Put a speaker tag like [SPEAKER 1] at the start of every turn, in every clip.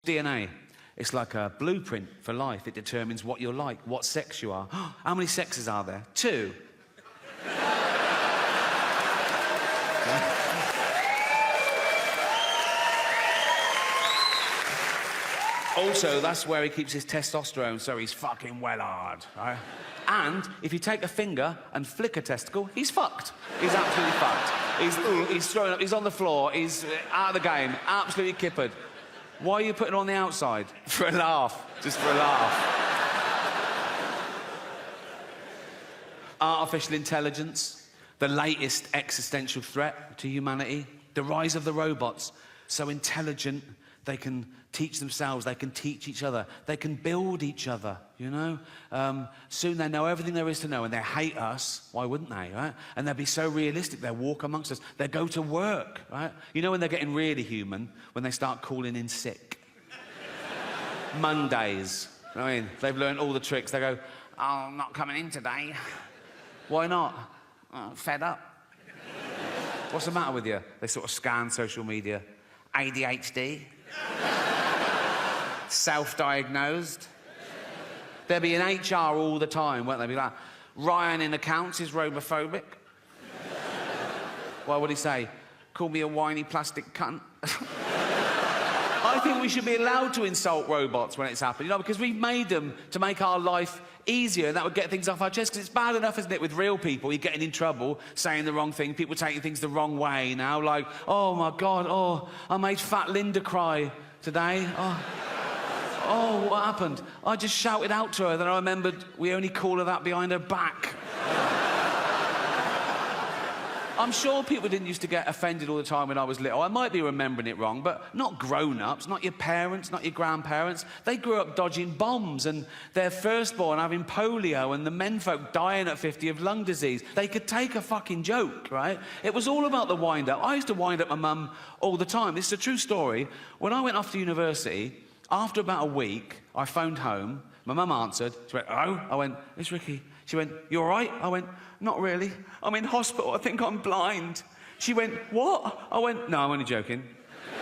[SPEAKER 1] DNA. It's like a blueprint for life. It determines what you're like, what sex you are. How many sexes are there? 2. Also, that's where he keeps his testosterone, so he's fucking well hard, right? And if you take a finger and flick a testicle, he's fucked. He's absolutely fucked. He's thrown up, he's on the floor, he's out of the game, absolutely kippered. Why are you putting it on the outside? For a laugh, just for a laugh. Artificial intelligence, the latest existential threat to humanity. The rise of the robots, so intelligent, they can teach themselves, they can teach each other, they can build each other, you know? Soon they know everything there is to know, and they hate us. Why wouldn't they, right? And they'll be so realistic, they'll walk amongst us, they'll go to work, right? You know when they're getting really human? When they start calling in sick. Mondays, I mean, they've learned all the tricks. They go, oh, I'm not coming in today. Why not? Oh, fed up. What's the matter with you? They sort of scan social media. ADHD. Self-diagnosed. They'll be in HR all the time, won't they? Be like, Ryan in accounts is robophobic. Why would he say? Call me a whiny plastic cunt. I think we should be allowed to insult robots when it's happened, you know, because we've made them to make our life easier, and that would get things off our chest, because it's bad enough, isn't it, with real people, you're getting in trouble, saying the wrong thing, people taking things the wrong way now, like, oh my God, oh, I made fat Linda cry today. Oh, what happened? I just shouted out to her, then I remembered we only call her that behind her back. I'm sure people didn't used to get offended all the time when I was little. I might be remembering it wrong, but not grown-ups, not your parents, not your grandparents. They grew up dodging bombs and their firstborn having polio and the menfolk dying at 50 of lung disease. They could take a fucking joke, right? It was all about the wind-up. I used to wind up my mum all the time. This is a true story. When I went off to university, after about a week, I phoned home. My mum answered. She went, hello? I went, it's Ricky. She went, you all right? I went, not really. I'm in hospital. I think I'm blind. She went, what? I went, no, I'm only joking.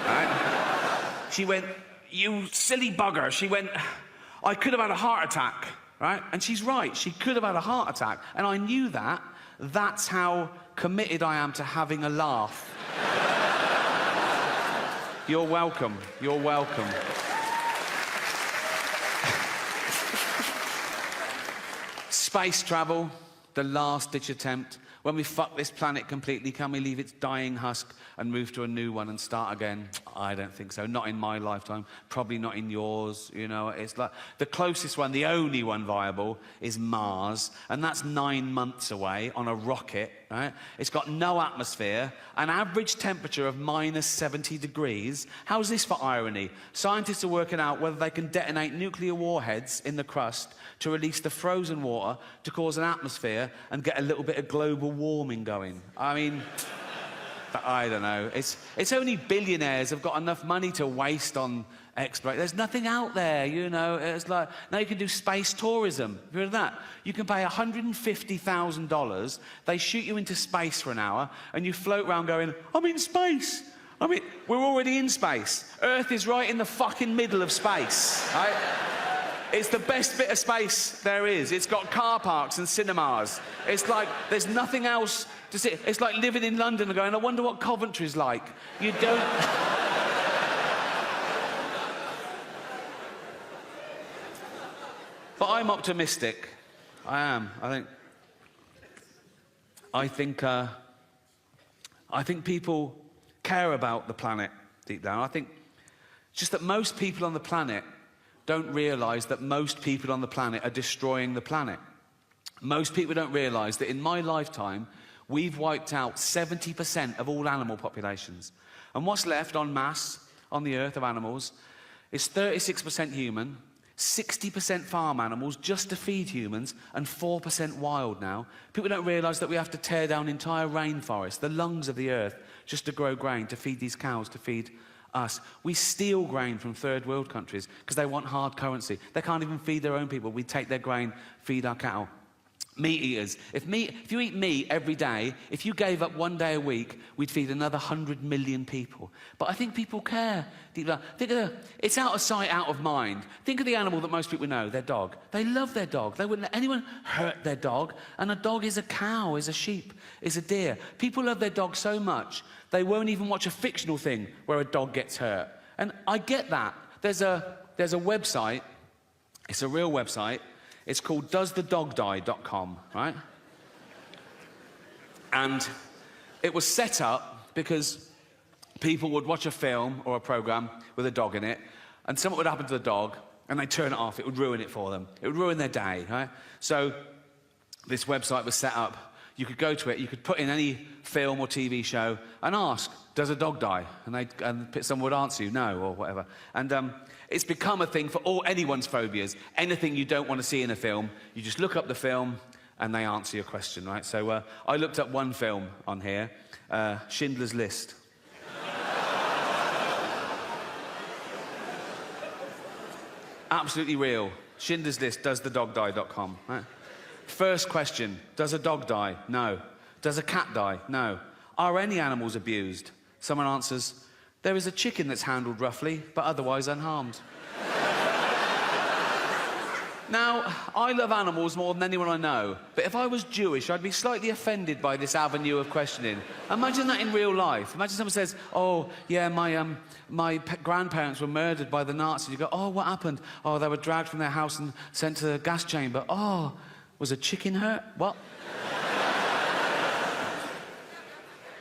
[SPEAKER 1] Right? She went, you silly bugger. She went, I could have had a heart attack, right? And she's right. She could have had a heart attack. And I knew that. That's how committed I am to having a laugh. You're welcome. You're welcome. Space travel, the last-ditch attempt. When we fuck this planet completely, can we leave its dying husk and move to a new one and start again? I don't think so. Not in my lifetime. Probably not in yours, you know. It's like the closest one, the only one viable, is Mars, and that's 9 months away on a rocket, right? It's got no atmosphere, an average temperature of minus 70 degrees. How's this for irony? Scientists are working out whether they can detonate nuclear warheads in the crust to release the frozen water to cause an atmosphere and get a little bit of global warming going. I mean, I don't know. It's only billionaires have got enough money to waste on exploration. There's nothing out there, you know. It's like, now you can do space tourism. Have you heard of that? You can pay $150,000. They shoot you into space for an hour, and you float around going, I'm in space. I mean, we're already in space. Earth is right in the fucking middle of space, right? It's the best bit of space there is. It's got car parks and cinemas. It's like there's nothing else to see. It's like living in London and going, I wonder what Coventry's like. You don't... But I'm optimistic. I am. I think people care about the planet deep down. I think it's just that most people on the planet don't realise that most people on the planet are destroying the planet. Most people don't realise that in my lifetime, we've wiped out 70% of all animal populations. And what's left en masse on the earth of animals is 36% human, 60% farm animals just to feed humans, and 4% wild now. People don't realise that we have to tear down entire rainforests, the lungs of the earth, just to grow grain, to feed these cows, to feed us. We steal grain from third world countries because they want hard currency. They can't even feed their own people. We take their grain, feed our cattle. Meat eaters. If you eat meat every day, if you gave up 1 day a week, we'd feed another 100 million people. But I think people care. It's out of sight, out of mind. Think of the animal that most people know, their dog. They love their dog. They wouldn't let anyone hurt their dog. And a dog is a cow, is a sheep, is a deer. People love their dog so much, they won't even watch a fictional thing where a dog gets hurt. And I get that. There's a website, it's a real website. It's called doesthedogdie.com, right? And it was set up because people would watch a film or a program with a dog in it, and something would happen to the dog, and they'd turn it off. It would ruin it for them. It would ruin their day, right? So this website was set up. You could go to it, you could put in any film or TV show and ask, does a dog die? And someone would answer you, no, or whatever. And it's become a thing for anyone's phobias. Anything you don't want to see in a film, you just look up the film and they answer your question, right? So I looked up one film on here, Schindler's List. Absolutely real. Schindler's List, doesthedogdie.com, right? First question, does a dog die? No. Does a cat die? No. Are any animals abused? Someone answers, there is a chicken that's handled roughly, but otherwise unharmed. Now, I love animals more than anyone I know, but if I was Jewish, I'd be slightly offended by this avenue of questioning. Imagine that in real life. Imagine someone says, oh, yeah, my grandparents were murdered by the Nazis. You go, oh, what happened? Oh, they were dragged from their house and sent to the gas chamber. Oh, was a chicken hurt? What?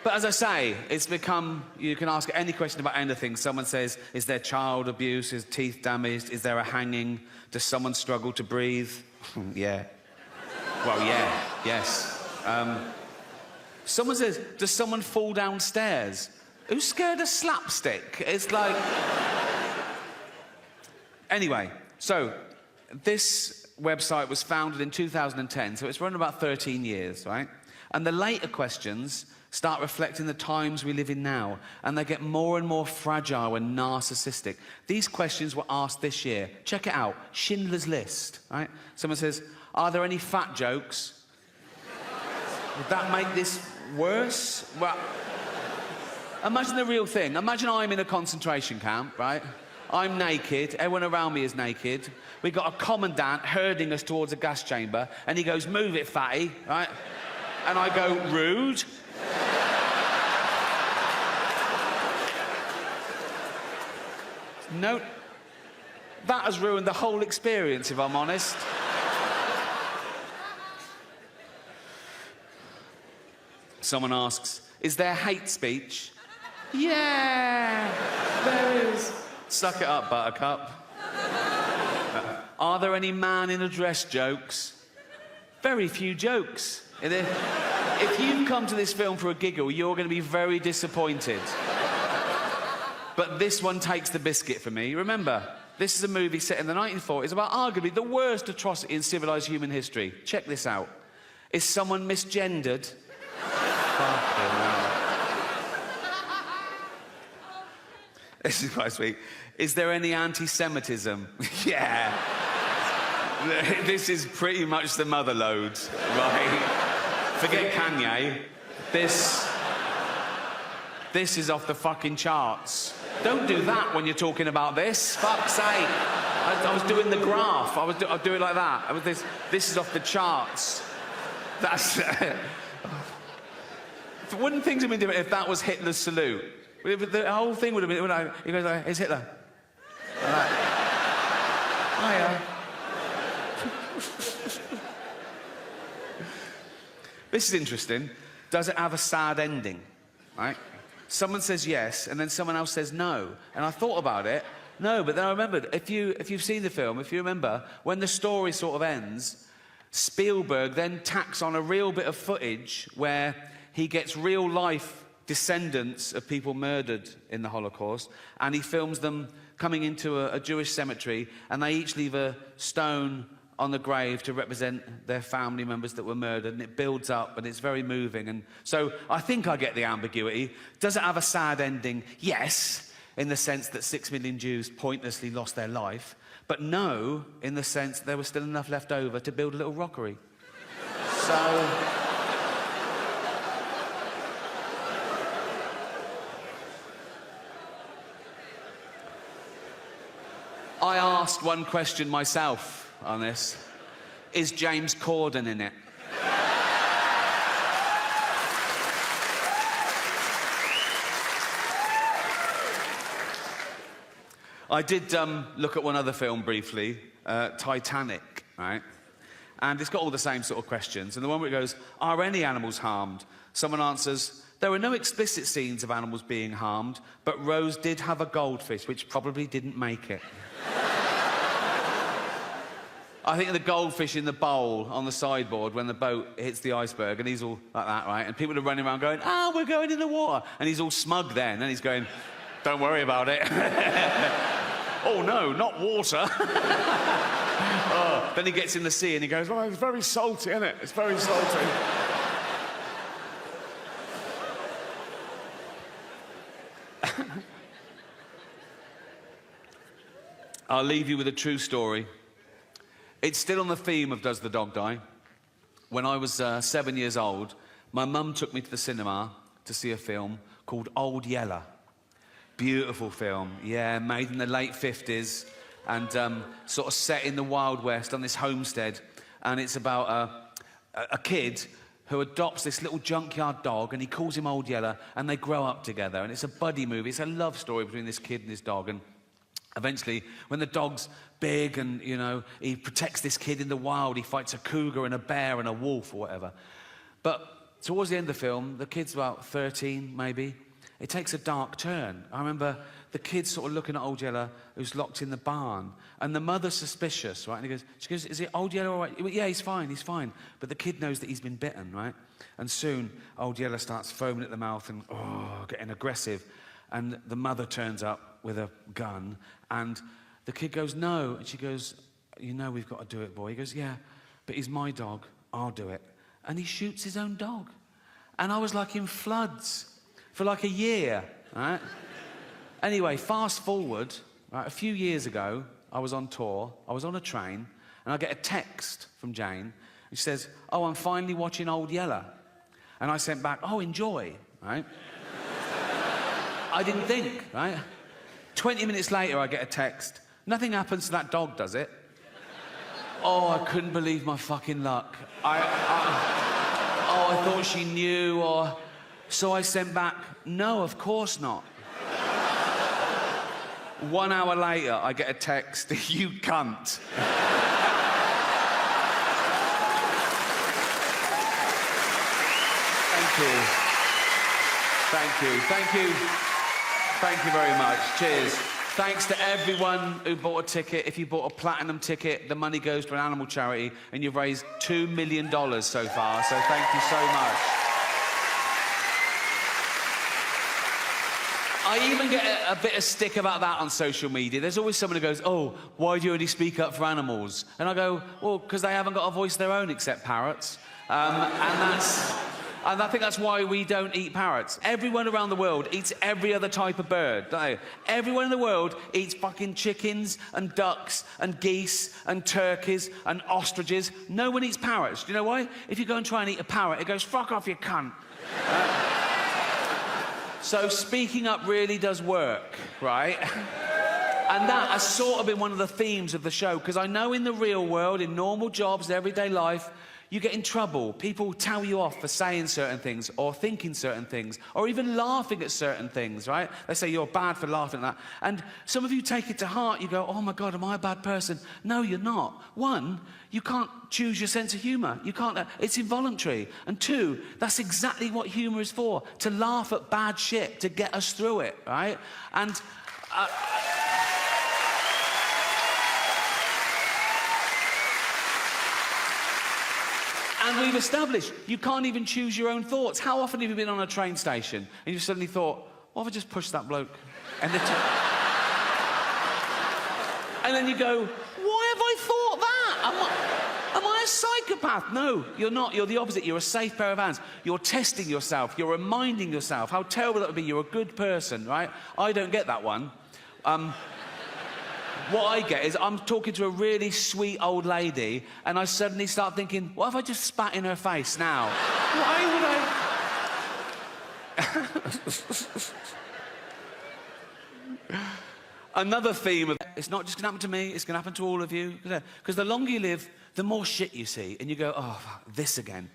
[SPEAKER 1] But as I say, it's become, you can ask any question about anything. Someone says, is there child abuse? Is teeth damaged? Is there a hanging? Does someone struggle to breathe? Yeah. Well, yeah, yes. Someone says, does someone fall downstairs? Who's scared of slapstick? It's like... Anyway, so this website was founded in 2010, so it's run about 13 years, right? And the later questions start reflecting the times we live in now, and they get more and more fragile and narcissistic. These questions were asked this year. Check it out, Schindler's List, right? Someone says, are there any fat jokes? Would that make this worse? Well, imagine the real thing. Imagine I'm in a concentration camp, right? I'm naked, everyone around me is naked. We've got a commandant herding us towards a gas chamber, and he goes, move it, fatty, right? And I go, rude. No, that has ruined the whole experience, if I'm honest. Someone asks, is there hate speech? Yeah, there is. Suck it up, Buttercup. Are there any man in a dress jokes? Very few jokes. If you've come to this film for a giggle, you're going to be very disappointed. But this one takes the biscuit for me. Remember, this is a movie set in the 1940s about arguably the worst atrocity in civilized human history. Check this out. Is someone misgendered? Fucking hell. This is quite sweet. Is there any anti-Semitism? Yeah. This is pretty much the mother load, right? Forget Kanye. This is off the fucking charts. Don't do that when you're talking about this. Fuck's sake. I was doing the graph. I'd do it like that. This is off the charts. That's... Wouldn't things have been different if that was Hitler's salute? The whole thing would have been... He goes like, it's Hitler. Like, hiya. This is interesting. Does it have a sad ending? Right? Someone says yes, and then someone else says no. And I thought about it. No, but then I remembered, if you've seen the film, if you remember, when the story sort of ends, Spielberg then tacks on a real bit of footage where he gets real-life descendants of people murdered in the Holocaust, and he films them coming into a Jewish cemetery, and they each leave a stone on the grave to represent their family members that were murdered, and it builds up, and it's very moving. And so I think I get the ambiguity. Does it have a sad ending? Yes, in the sense that 6 million Jews pointlessly lost their life, but no, in the sense there was still enough left over to build a little rockery. So... I asked one question myself on this. Is James Corden in it? I did look at one other film briefly, Titanic, right? And it's got all the same sort of questions. And the one where it goes, are any animals harmed? Someone answers, there were no explicit scenes of animals being harmed, but Rose did have a goldfish, which probably didn't make it. I think of the goldfish in the bowl on the sideboard when the boat hits the iceberg, and he's all like that, right? And people are running around going, ah, we're going in the water. And he's all smug then, and he's going, don't worry about it. Oh, no, not water. Oh. Then he gets in the sea and he goes, well, it's very salty, isn't it? It's very salty. I'll leave you with a true story. It's still on the theme of Does the Dog Die? When I was 7 years old, my mum took me to the cinema to see a film called Old Yeller. Beautiful film, yeah, made in the late 50s and sort of set in the Wild West on this homestead. And it's about a kid who adopts this little junkyard dog and he calls him Old Yeller and they grow up together. And it's a buddy movie, it's a love story between this kid and his dog. And eventually, when the dog's big and, you know, he protects this kid in the wild, he fights a cougar and a bear and a wolf or whatever. But towards the end of the film, the kid's about 13, maybe. It takes a dark turn. I remember the kid sort of looking at Old Yeller, who's locked in the barn, and the mother's suspicious, right? And she goes, is it Old Yeller all right? Yeah, he's fine, he's fine. But the kid knows that he's been bitten, right? And soon, Old Yeller starts foaming at the mouth and, getting aggressive. And the mother turns up with a gun, and the kid goes, no. And she goes, you know we've got to do it, boy. He goes, yeah, but he's my dog. I'll do it. And he shoots his own dog. And I was like in floods for like a year, right? Anyway, fast forward, right, a few years ago, I was on tour, I was on a train, and I get a text from Jane, which says, oh, I'm finally watching Old Yeller. And I sent back, oh, enjoy, right? I didn't think, right? 20 minutes later, I get a text. Nothing happens to that dog, does it? Oh, I couldn't believe my fucking luck. I thought she knew, or... So I sent back, no, of course not. 1 hour later, I get a text, you cunt. Thank you. Thank you. Thank you. Thank you very much. Cheers. Thanks to everyone who bought a ticket. If you bought a platinum ticket, the money goes to an animal charity, and you've raised $2 million so far, so thank you so much. I even get a bit of stick about that on social media. There's always someone who goes, oh, why do you only speak up for animals? And I go, well, because they haven't got a voice of their own except parrots. And I think that's why we don't eat parrots. Everyone around the world eats every other type of bird, don't they? Everyone in the world eats fucking chickens and ducks and geese and turkeys and ostriches. No one eats parrots. Do you know why? If you go and try and eat a parrot, it goes, fuck off, you cunt. So speaking up really does work, right? And that has sort of been one of the themes of the show, because I know in the real world, in normal jobs, everyday life, you get in trouble. People tell you off for saying certain things or thinking certain things or even laughing at certain things, right? They say you're bad for laughing at that. And some of you take it to heart. You go, oh, my God, am I a bad person? No, you're not. One, you can't choose your sense of humour. You can't. It's involuntary. And two, that's exactly what humour is for, to laugh at bad shit, to get us through it, right? And... And we've established you can't even choose your own thoughts. How often have you been on a train station and you've suddenly thought, what if I just pushed that bloke? And then you go, why have I thought that? Am I a psychopath? No, you're not. You're the opposite. You're a safe pair of hands. You're testing yourself. You're reminding yourself how terrible that would be. You're a good person, right? I don't get that one. what I get is I'm talking to a really sweet old lady and I suddenly start thinking, what if I just spat in her face now? Why would I... Another theme of it's not just going to happen to me, it's going to happen to all of you. Because the longer you live, the more shit you see. And you go, oh, fuck, this again,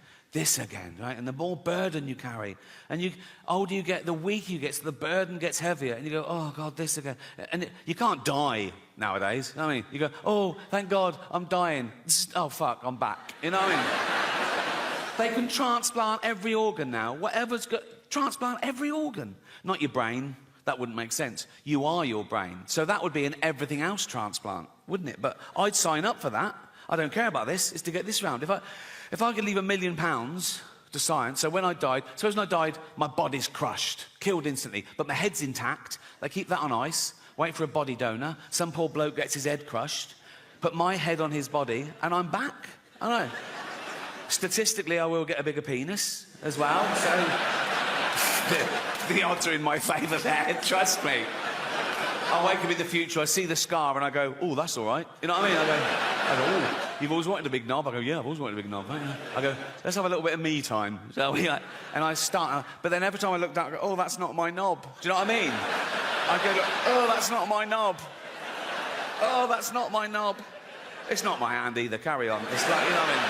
[SPEAKER 1] right? And the more burden you carry. And the older you get, the weaker you get, so the burden gets heavier. And you go, oh, God, this again. And you can't die nowadays. You know what I mean? You go, oh, thank God, I'm dying. Oh, fuck, I'm back. You know what I mean? They can transplant every organ now. Whatever's got, transplant every organ. Not your brain. That wouldn't make sense. You are your brain. So that would be an everything else transplant, wouldn't it? But I'd sign up for that. I don't care about this. It's to get this round. If I could leave £1 million to science, so when I died, suppose I died, my body's crushed, killed instantly, but my head's intact. They keep that on ice, wait for a body donor. Some poor bloke gets his head crushed, put my head on his body, and I'm back. I know. Statistically, I will get a bigger penis as well, so... The odds are in my favour there, trust me. I wake up in the future, I see the scar and I go, oh, that's all right. You know what I mean? I go, oh, you've always wanted a big knob? I go, yeah, I've always wanted a big knob. I go, let's have a little bit of me time. So and I start, but then every time I look down, I go, oh, that's not my knob. Do you know what I mean? I go, oh, that's not my knob. Oh, that's not my knob. It's not my hand either, carry on. It's like, you know what I mean?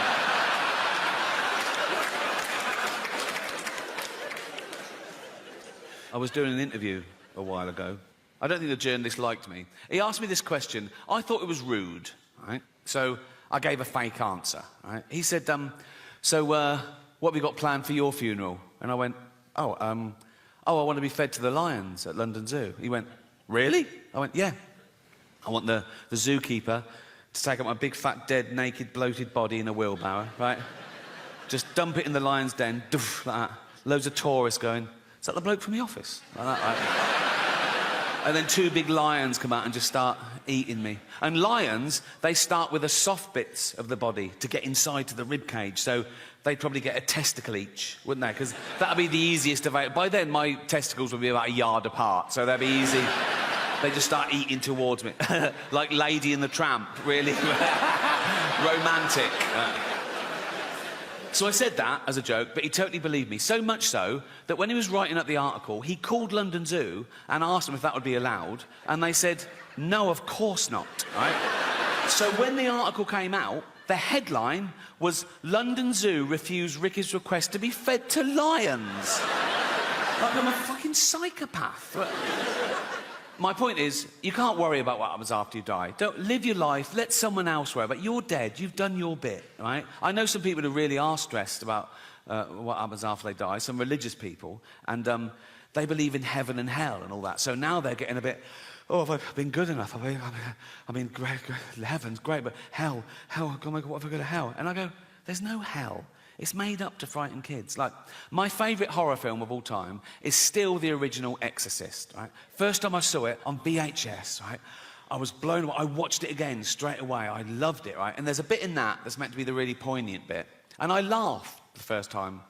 [SPEAKER 1] I was doing an interview a while ago. I don't think the journalist liked me. He asked me this question. I thought it was rude, right? So I gave a fake answer, right? He said, so what have you got planned for your funeral? And I went, I want to be fed to the lions at London Zoo. He went, really? I went, yeah. I want the zookeeper to take up my big, fat, dead, naked, bloated body in a wheelbarrow, right? Just dump it in the lion's den, doof, like that. Loads of tourists going, is that the bloke from The Office? Like that, right? And then 2 big lions come out and just start eating me. And lions, they start with the soft bits of the body to get inside to the rib cage. So they'd probably get a testicle each, wouldn't they? Because that'd be the easiest of it. By then, my testicles would be about a yard apart, so that'd be easy. They just start eating towards me. Like Lady and the Tramp, really romantic. So I said that as a joke, but he totally believed me. So much so that when he was writing up the article, he called London Zoo and asked them if that would be allowed, and they said, no, of course not, right? So when the article came out, the headline was, London Zoo refused Ricky's request to be fed to lions. Like I'm a fucking psychopath. My point is, you can't worry about what happens after you die. Don't live your life, let someone else worry about it. You're dead, you've done your bit, right? I know some people who really are stressed about what happens after they die, some religious people, and they believe in heaven and hell and all that. So now they're getting a bit, oh, have I been good enough? I mean, great, heaven's great, but hell, oh my God, what if I go to hell? And I go, there's no hell. It's made up to frighten kids. Like, my favourite horror film of all time is still the original Exorcist, right? First time I saw it on VHS, right? I was blown away. I watched it again straight away. I loved it, right? And there's a bit in that that's meant to be the really poignant bit. And I laughed the first time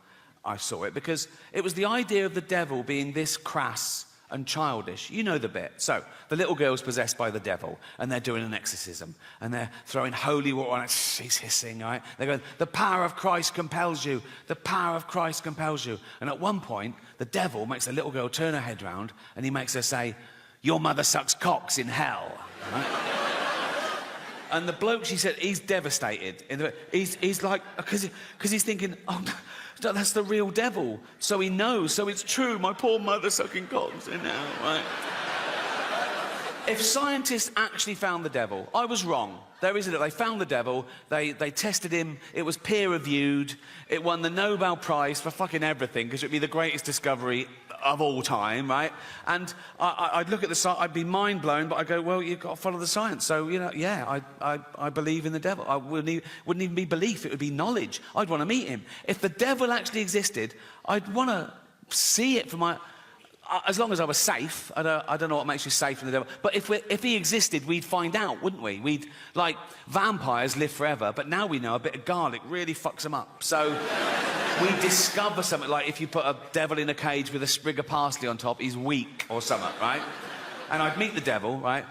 [SPEAKER 1] I saw it because it was the idea of the devil being this crass and childish. You know the bit. So, the little girl's possessed by the devil, and they're doing an exorcism, and they're throwing holy water on it. She's hissing, right? They're going, the power of Christ compels you. The power of Christ compels you. And at one point, the devil makes the little girl turn her head round, and he makes her say, your mother sucks cocks in hell. Right? And the bloke, she said, he's devastated. He's like, because he's thinking, oh, that's the real devil. So he knows, so it's true, my poor mother sucking cocks in hell, right? If scientists actually found the devil, I was wrong. There isn't it. They found the devil, they tested him, it was peer-reviewed, it won the Nobel Prize for fucking everything, because it would be the greatest discovery of all time, right? And I'd look at the science, I'd be mind-blown, but I'd go, well, you've got to follow the science. So, you know, yeah, I believe in the devil. I wouldn't even be belief, it would be knowledge. I'd want to meet him. If the devil actually existed, I'd want to see it for my... As long as I was safe, I don't know what makes you safe from the devil. But if he existed, we'd find out, wouldn't we? We'd, like, vampires live forever, but now we know a bit of garlic really fucks them up. So we discover something, like if you put a devil in a cage with a sprig of parsley on top, he's weak or something, right? And I'd meet the devil, right?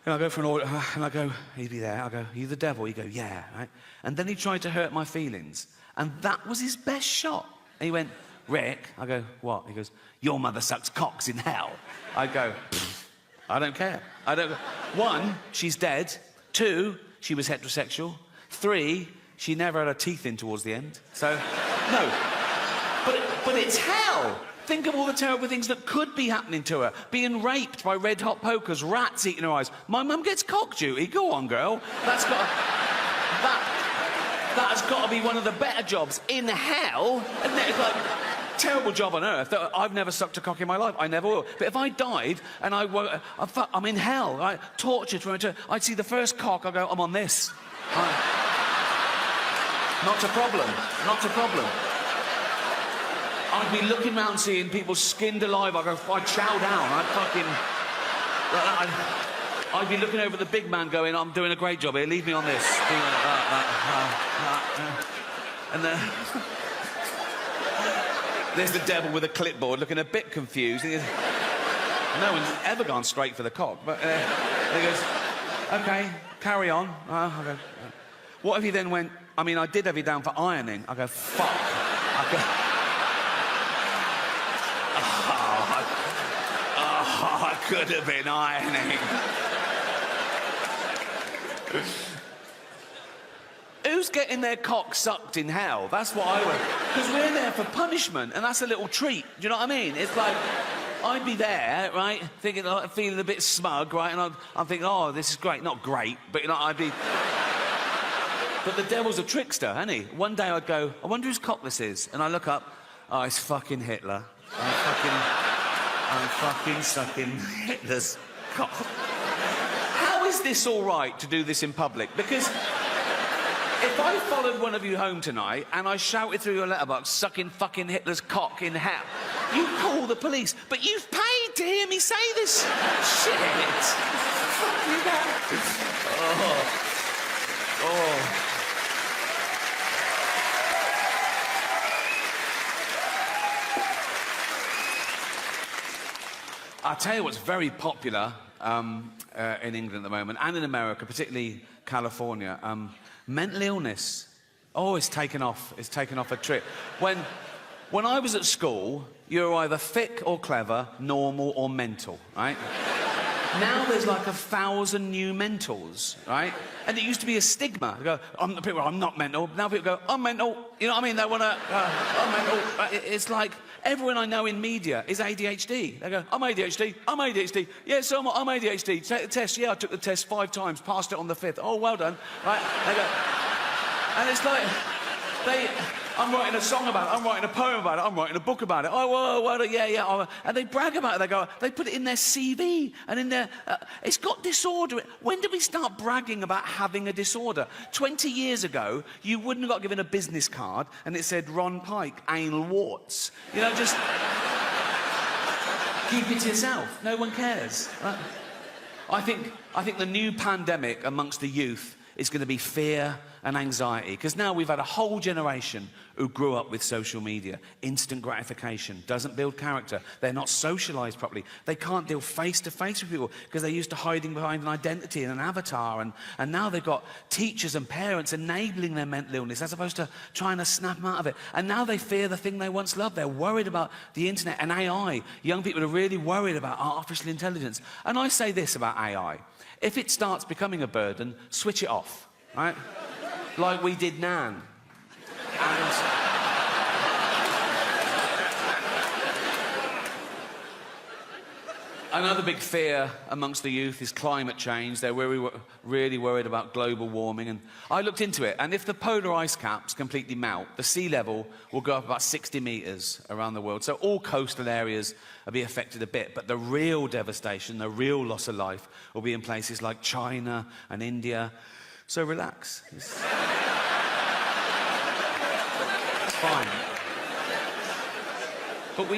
[SPEAKER 1] And I go for an order, and I go, he'd be there. I go, you the devil? He'd go, yeah, right? And then he tried to hurt my feelings. And that was his best shot. And he went, Rick. I go, what? He goes, your mother sucks cocks in hell. I go, I don't care. I don't. One, she's dead. Two, she was heterosexual. Three, she never had her teeth in towards the end. So, no. But it's hell. Think of all the terrible things that could be happening to her. Being raped by red-hot pokers, rats eating her eyes. My mum gets cock duty. Go on, girl. That has got to be one of the better jobs in hell. Isn't it? It's like, terrible job on earth. I've never sucked a cock in my life. I never will. But if I died and I'm in hell, right? Tortured for eternity, I'd see the first cock, I go, I'm on this. Not a problem. Not a problem. I'd be looking round seeing people skinned alive. I'd chow down. I'd be looking over at the big man going, I'm doing a great job here, leave me on this. And there's the devil with a clipboard looking a bit confused. No one's ever gone straight for the cock. But he goes, OK, carry on. I go, what if he then went, I mean, I did have you down for ironing. I go, fuck. I could have been ironing. Who's getting their cock sucked in hell? That's what I would. Because we're there for punishment, and that's a little treat. Do you know what I mean? It's like, I'd be there, right, thinking, feeling a bit smug, right, and I'm thinking, oh, this is great. Not great, but, you know, I'd be... But the devil's a trickster, isn't he? One day I'd go, I wonder whose cock this is. And I look up, oh, it's fucking Hitler. I'm fucking sucking Hitler's cock. How is this all right to do this in public? Because if I followed one of you home tonight and I shouted through your letterbox, sucking fucking Hitler's cock in hell, you call the police. But you've paid to hear me say this shit. Fuck you now. Oh. I'll tell you what's very popular in England at the moment, and in America, particularly California. Mental illness. Oh, it's taken off. It's taken off a trip. When I was at school, you were either thick or clever, normal or mental, right? Now there's like 1,000 new mentals, right? And it used to be a stigma. They go, I'm not mental. Now people go, I'm mental. You know what I mean? They want to, I'm mental. It's like everyone I know in media is ADHD. They go, I'm ADHD. I'm ADHD. Yeah, so I'm ADHD. Take the test. Yeah, I took the test 5 times, passed it on the 5th. Oh, well done. Right? They go, and it's like, I'm writing a song about it, I'm writing a poem about it, I'm writing a book about it. Oh, well, yeah. And they brag about it. They put it in their CV and in their... it's got disorder. When did we start bragging about having a disorder? 20 years ago, you wouldn't have got given a business card and it said Ron Pike, anal warts. You know, just... keep it to yourself. No one cares. Right? I think the new pandemic amongst the youth is going to be fear and anxiety, because now we've had a whole generation who grew up with social media. Instant gratification doesn't build character. They're not socialised properly. They can't deal face-to-face with people because they're used to hiding behind an identity and an avatar, and now they've got teachers and parents enabling their mental illness as opposed to trying to snap them out of it. And now they fear the thing they once loved. They're worried about the internet and AI. Young people are really worried about artificial intelligence. And I say this about AI. If it starts becoming a burden, switch it off, right? Like we did Nan. And another big fear amongst the youth is climate change. They're really worried about global warming. And I looked into it, and if the polar ice caps completely melt, the sea level will go up about 60 metres around the world. So all coastal areas will be affected a bit. But the real devastation, the real loss of life, will be in places like China and India. So relax. It's fine. But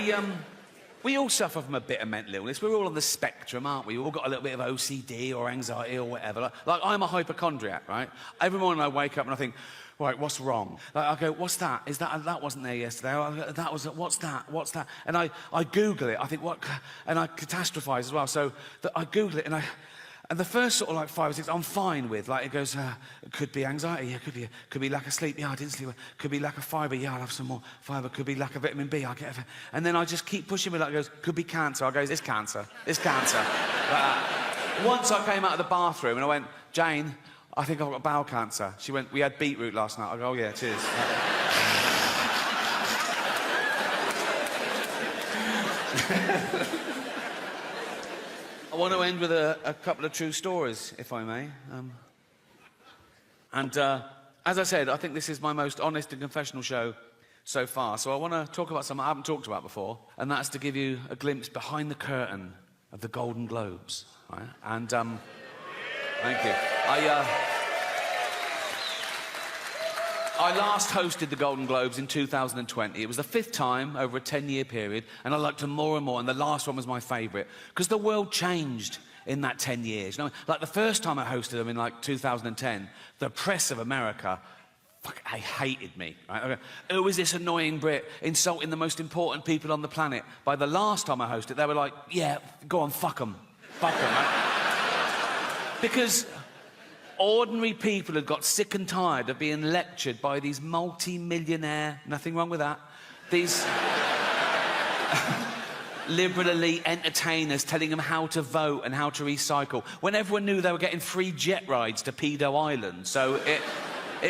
[SPEAKER 1] we all suffer from a bit of mental illness. We're all on the spectrum, aren't we? We've all got a little bit of OCD or anxiety or whatever. Like I'm a hypochondriac, right? Every morning I wake up and I think, right, what's wrong? Like, I go, what's that? Is that wasn't there yesterday? That was, what's that? What's that? And I Google it. I think, what? And I catastrophise as well. So I Google it and And the first sort of like 5 or 6, I'm fine with. Like, it goes, it could be anxiety, yeah, could be lack of sleep, yeah, I didn't sleep well. Could be lack of fibre, yeah, I'll have some more fibre. Could be lack of vitamin B, I'll get it. And then I just keep pushing me, like, it goes, could be cancer. I goes, it's cancer, it's cancer. Like that. Once I came out of the bathroom and I went, Jane, I think I've got bowel cancer. She went, we had beetroot last night. I go, oh yeah, cheers. I want to end with a couple of true stories, if I may. As I said, I think this is my most honest and confessional show so far. So I want to talk about something I haven't talked about before, and that's to give you a glimpse behind the curtain of the Golden Globes. Right? And thank you. I last hosted the Golden Globes in 2020. It was the 5th time over a 10-year period, and I liked them more and more, and the last one was my favourite, because the world changed in that 10 years. You know, like the first time I hosted them in like 2010, the press of America, they hated me. Right? Who was this annoying Brit insulting the most important people on the planet? By the last time I hosted, they were like, yeah, go on, fuck them. Fuck them, right? Because ordinary people had got sick and tired of being lectured by these multi-millionaire, nothing wrong with that, these liberal elite entertainers telling them how to vote and how to recycle, when everyone knew they were getting free jet rides to Pedo Island. So it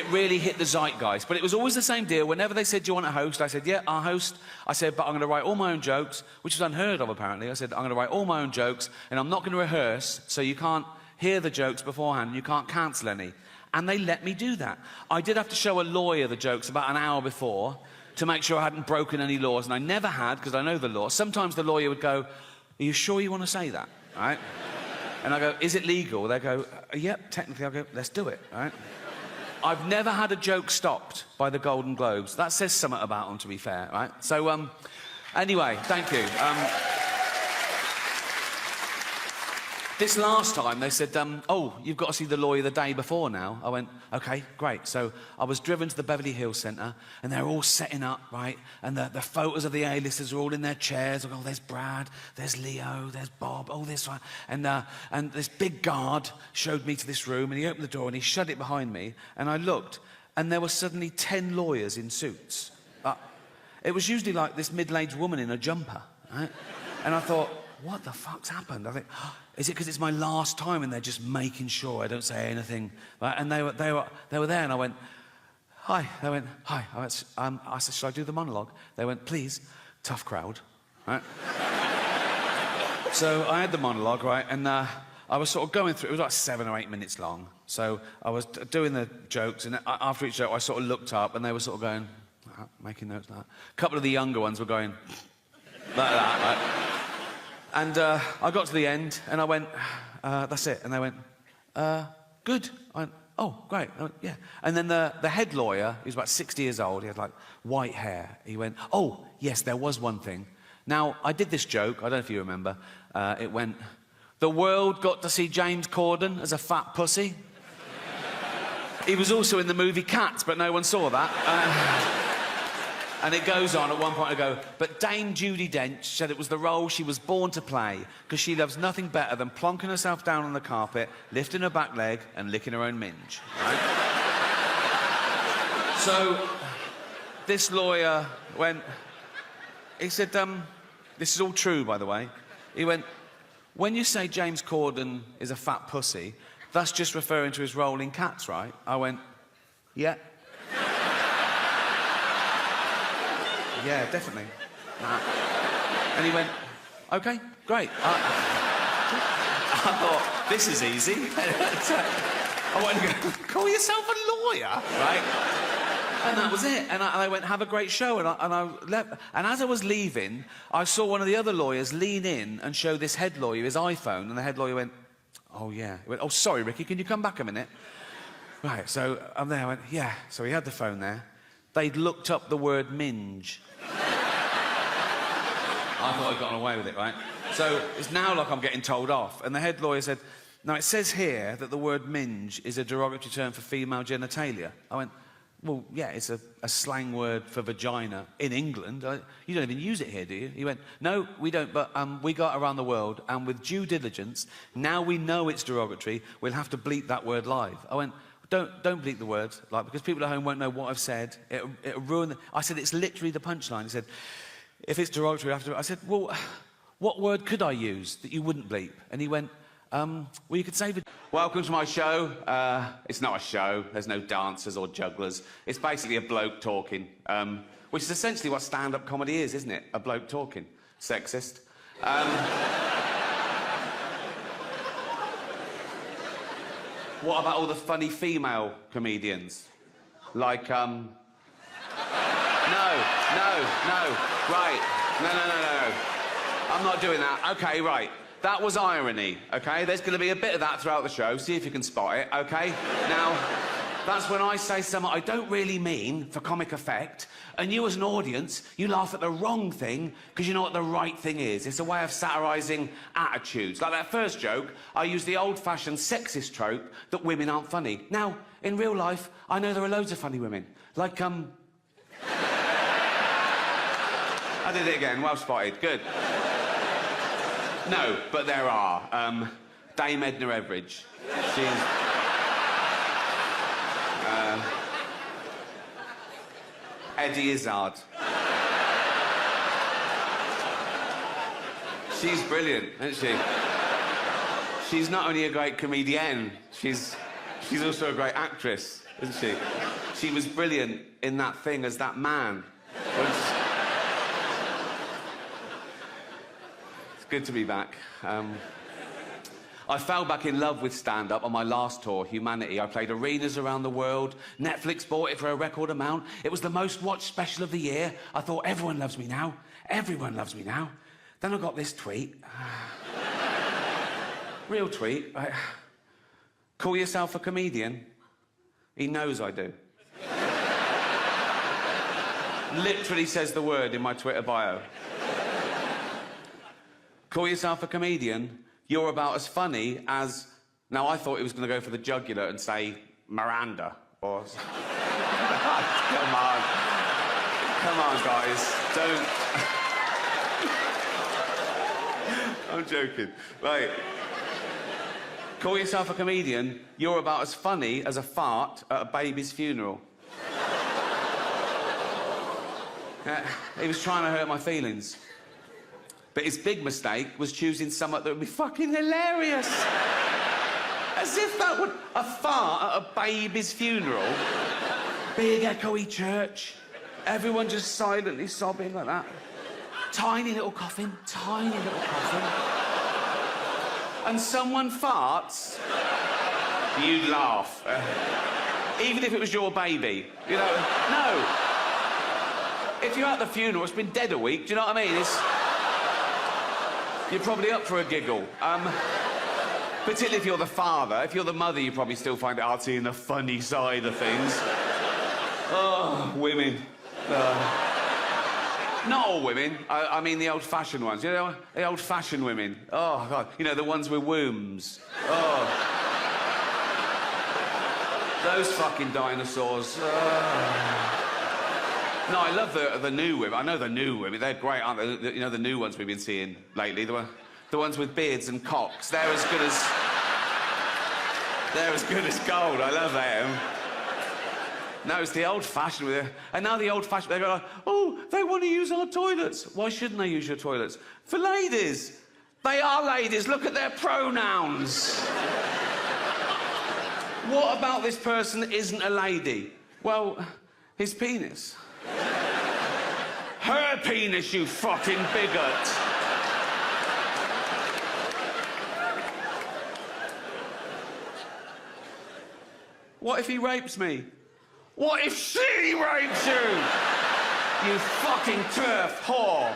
[SPEAKER 1] really hit the zeitgeist. But it was always the same deal. Whenever they said, do you want to host? I said, yeah, I'll host. I said, but I'm going to write all my own jokes, which was unheard of, apparently. I said, I'm going to write all my own jokes, and I'm not going to rehearse, so you can't hear the jokes beforehand, and you can't cancel any. And they let me do that. I did have to show a lawyer the jokes about an hour before to make sure I hadn't broken any laws, and I never had, because I know the law. Sometimes the lawyer would go, are you sure you want to say that? Right? And I go, is it legal? They go, yep, technically. I go, let's do it. Right? I've never had a joke stopped by the Golden Globes. That says something about them, to be fair, right? So, anyway, thank you. This last time, they said, oh, you've got to see the lawyer the day before now. I went, OK, great. So I was driven to the Beverly Hills Centre, and they're all setting up, right? And the photos of the A-listers are all in their chairs. I go, oh, there's Brad, there's Leo, there's Bob, oh, this one. And this big guard showed me to this room, and he opened the door, and he shut it behind me. And I looked, and there were suddenly 10 lawyers in suits. It was usually like this middle-aged woman in a jumper, right? And I thought, what the fuck's happened? I think, oh, is it because it's my last time and they're just making sure I don't say anything? Right? And they were there, and I went, hi. They went, hi. I said, should I do the monologue? They went, please. Tough crowd, right? So I had the monologue, right, and I was sort of going through. It was like 7 or 8 minutes long. So I was doing the jokes, and after each joke, I sort of looked up, and they were sort of going, making notes like that. A couple of the younger ones were going like that, right? And I got to the end, and I went, that's it. And they went, good. I went, oh, great. I went, yeah. And then the head lawyer, he was about 60 years old, he had like white hair. He went, oh, yes, there was one thing. Now, I did this joke, I don't know if you remember. It went, the world got to see James Corden as a fat pussy. He was also in the movie Cats, but no one saw that. And it goes on, at one point I go, but Dame Judi Dench said it was the role she was born to play, because she loves nothing better than plonking herself down on the carpet, lifting her back leg, and licking her own minge. Right? So, this lawyer went, he said, this is all true, by the way. He went, when you say James Corden is a fat pussy, that's just referring to his role in Cats, right? I went, yeah. Yeah, definitely. Nah. And he went, OK, great. I thought, this is easy. I went to go, call yourself a lawyer, right? And that was it. And I went, have a great show. And I left. And as I was leaving, I saw one of the other lawyers lean in and show this head lawyer his iPhone. And the head lawyer went, oh, yeah. He went, oh, sorry, Ricky, can you come back a minute? Right, so I'm there. I went, yeah. So he had the phone there. They'd looked up the word minge. I thought I'd gotten away with it, right? So it's now like I'm getting told off. And the head lawyer said, now it says here that the word minge is a derogatory term for female genitalia. I went, well, yeah, it's a slang word for vagina in England. You don't even use it here, do you? He went, no, we don't, but we go out around the world, and with due diligence, now we know it's derogatory, we'll have to bleep that word live. I went, don't bleep the word, like, because people at home won't know what I've said. It'll ruin the... I said, it's literally the punchline. He said, if it's derogatory, I have to... I said, well, what word could I use that you wouldn't bleep? And he went, well, you could say... Welcome to my show. It's not a show. There's no dancers or jugglers. It's basically a bloke talking, which is essentially what stand-up comedy is, isn't it? A bloke talking. Sexist. What about all the funny female comedians? Like, No. Right. No. I'm not doing that. OK, right. That was irony, OK? There's going to be a bit of that throughout the show. See if you can spot it, OK? Now, that's when I say something I don't really mean for comic effect, and you as an audience, you laugh at the wrong thing because you know what the right thing is. It's a way of satirising attitudes. Like that first joke, I used the old-fashioned sexist trope that women aren't funny. Now, in real life, I know there are loads of funny women. Like, I did it again. Well spotted. Good. No, but there are. Dame Edna Everage. She's... Eddie Izzard. She's brilliant, isn't she? She's not only a great comedienne, she's also a great actress, isn't she? She was brilliant in that thing as that man. It's good to be back. I fell back in love with stand-up on my last tour, Humanity. I played arenas around the world. Netflix bought it for a record amount. It was the most watched special of the year. I thought, everyone loves me now. Everyone loves me now. Then I got this tweet. Real tweet. Call yourself a comedian? He knows I do. Literally says the word in my Twitter bio. Call yourself a comedian? You're about as funny as... Now, I thought he was going to go for the jugular and say Miranda, or... Come on. Come on, guys. Don't... I'm joking. Right. Call yourself a comedian, you're about as funny as a fart at a baby's funeral. He was trying to hurt my feelings. But his big mistake was choosing something that would be fucking hilarious. As if that would... A fart at a baby's funeral. Big echoey church. Everyone just silently sobbing like that. Tiny little coffin. Tiny little coffin. And someone farts. You'd laugh. Even if it was your baby. You know? No. If you're at the funeral, it's been dead a week. Do you know what I mean? It's... You're probably up for a giggle. Particularly if you're the father. If you're the mother, you probably still find it hard seeing the funny side of things. Oh, women. Not all women. I mean the old-fashioned ones. You know, the old-fashioned women. Oh, God. You know, the ones with wombs. Oh. Those fucking dinosaurs. No, I love the new women. I know the new women. They're great, aren't they? You know, the new ones we've been seeing lately. The ones with beards and cocks. They're as good as... They're as good as gold. I love them. No, it's the old-fashioned with it. And now the old-fashioned... They go like, oh, they want to use our toilets. Why shouldn't they use your toilets? For ladies. They are ladies. Look at their pronouns. What about this person that isn't a lady? Well, his penis. Her penis, you fucking bigot! What if he rapes me? What if she rapes you? You fucking turf whore!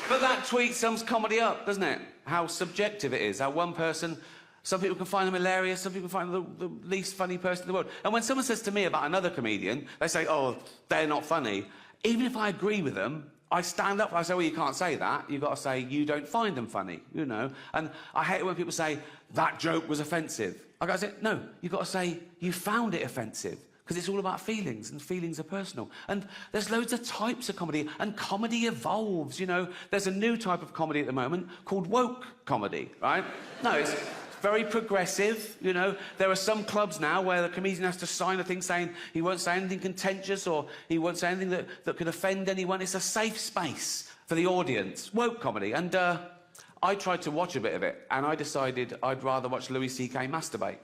[SPEAKER 1] But that tweet sums comedy up, doesn't it? How subjective it is. How one person... Some people can find them hilarious, some people find them the least funny person in the world. And when someone says to me about another comedian, they say, oh, they're not funny. Even if I agree with them, I stand up and I say, well, you can't say that. You've got to say, you don't find them funny, you know. And I hate it when people say, that joke was offensive. I gotta say, no, you've got to say, you found it offensive. Because it's all about feelings, and feelings are personal. And there's loads of types of comedy, and comedy evolves, you know. There's a new type of comedy at the moment called woke comedy, right? No, it's very progressive, you know. There are some clubs now where the comedian has to sign a thing saying he won't say anything contentious or he won't say anything that could offend anyone. It's a safe space for the audience. Woke comedy. And I tried to watch a bit of it, and I decided I'd rather watch Louis C.K. masturbate.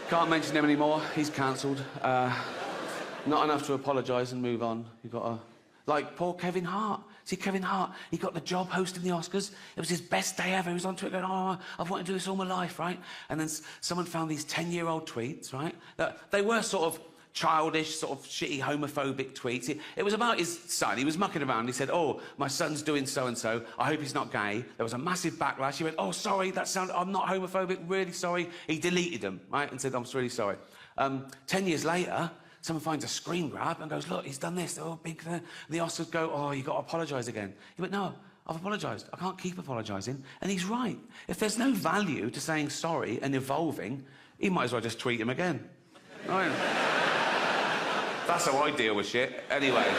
[SPEAKER 1] Can't mention him anymore. He's cancelled. Not enough to apologise and move on. You've got to... Like poor Kevin Hart. See, Kevin Hart, he got the job hosting the Oscars. It was his best day ever. He was on Twitter going, oh, I've wanted to do this all my life, right? And then someone found these 10-year-old tweets, right? That they were sort of childish, sort of shitty, homophobic tweets. It was about his son. He was mucking around. He said, oh, my son's doing so-and-so. I hope he's not gay. There was a massive backlash. He went, oh, sorry, I'm not homophobic, really sorry. He deleted them, right, and said, I'm really sorry. 10 years later, someone finds a screen grab and goes, look, he's done this. Oh, big thing. The Oscars go, oh, you've got to apologise again. He went, no, I've apologised. I can't keep apologising. And he's right. If there's no value to saying sorry and evolving, he might as well just tweet him again. Right? That's how I deal with shit, anyway.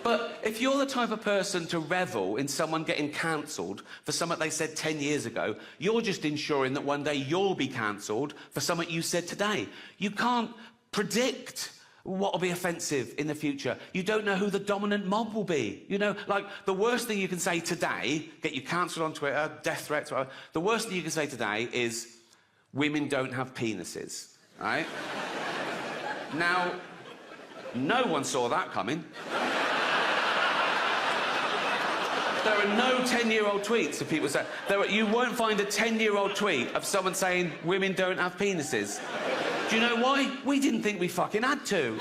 [SPEAKER 1] But if you're the type of person to revel in someone getting cancelled for something they said 10 years ago, you're just ensuring that one day you'll be cancelled for something you said today. You can't predict what will be offensive in the future. You don't know who the dominant mob will be. You know, like, the worst thing you can say today, get you cancelled on Twitter, death threats, whatever, the worst thing you can say today is, women don't have penises, right? Now, no one saw that coming. There are no 10-year-old tweets of people saying... You won't find a 10-year-old tweet of someone saying women don't have penises. Do you know why? We didn't think we fucking had to.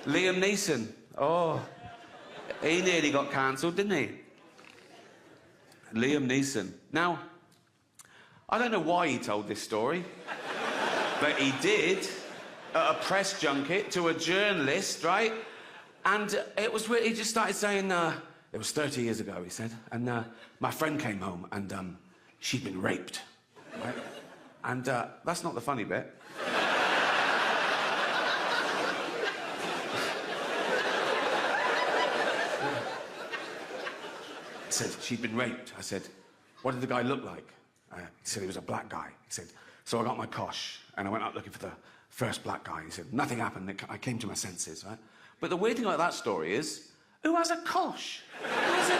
[SPEAKER 1] Liam Neeson. Oh, he nearly got cancelled, didn't he? Liam Neeson. Now, I don't know why he told this story, but he did at a press junket to a journalist, right? And it was where he just started saying, it was 30 years ago, he said, and my friend came home and she'd been raped, right? And that's not the funny bit. He said, she'd been raped. I said, what did the guy look like? He said he was a black guy. He said, so I got my cosh and I went out looking for the first black guy. He said, nothing happened. I came to my senses, right? But the weird thing about that story is, who has a cosh? Who has a...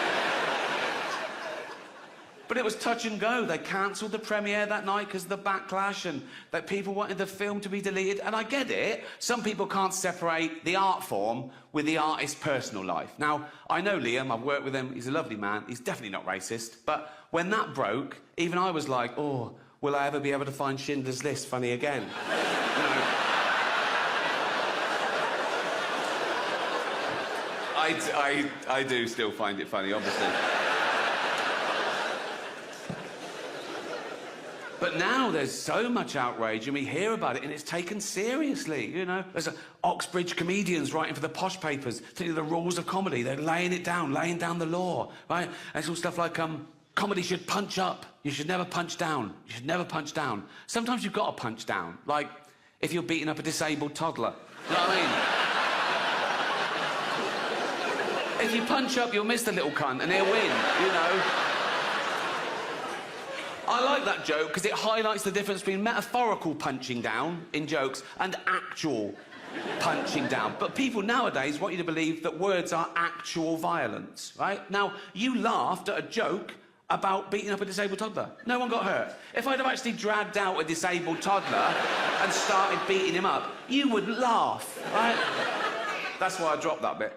[SPEAKER 1] But it was touch and go. They cancelled the premiere that night because of the backlash and that people wanted the film to be deleted. And I get it. Some people can't separate the art form with the artist's personal life. Now, I know Liam. I've worked with him. He's a lovely man. He's definitely not racist. But when that broke, even I was like, oh, will I ever be able to find Schindler's List funny again? You know, I do still find it funny, obviously. But now there's so much outrage and we hear about it and it's taken seriously, you know. There's Oxbridge comedians writing for the posh papers, telling you the rules of comedy. They're laying it down, laying down the law, right? And it's all stuff like, comedy should punch up. You should never punch down. You should never punch down. Sometimes you've got to punch down, like if you're beating up a disabled toddler. You know what I mean? If you punch up, you'll miss the little cunt and he'll win, you know. I like that joke because it highlights the difference between metaphorical punching down in jokes and actual punching down. But people nowadays want you to believe that words are actual violence, right? Now, you laughed at a joke about beating up a disabled toddler. No one got hurt. If I'd have actually dragged out a disabled toddler and started beating him up, you wouldn't laugh, right? That's why I dropped that bit.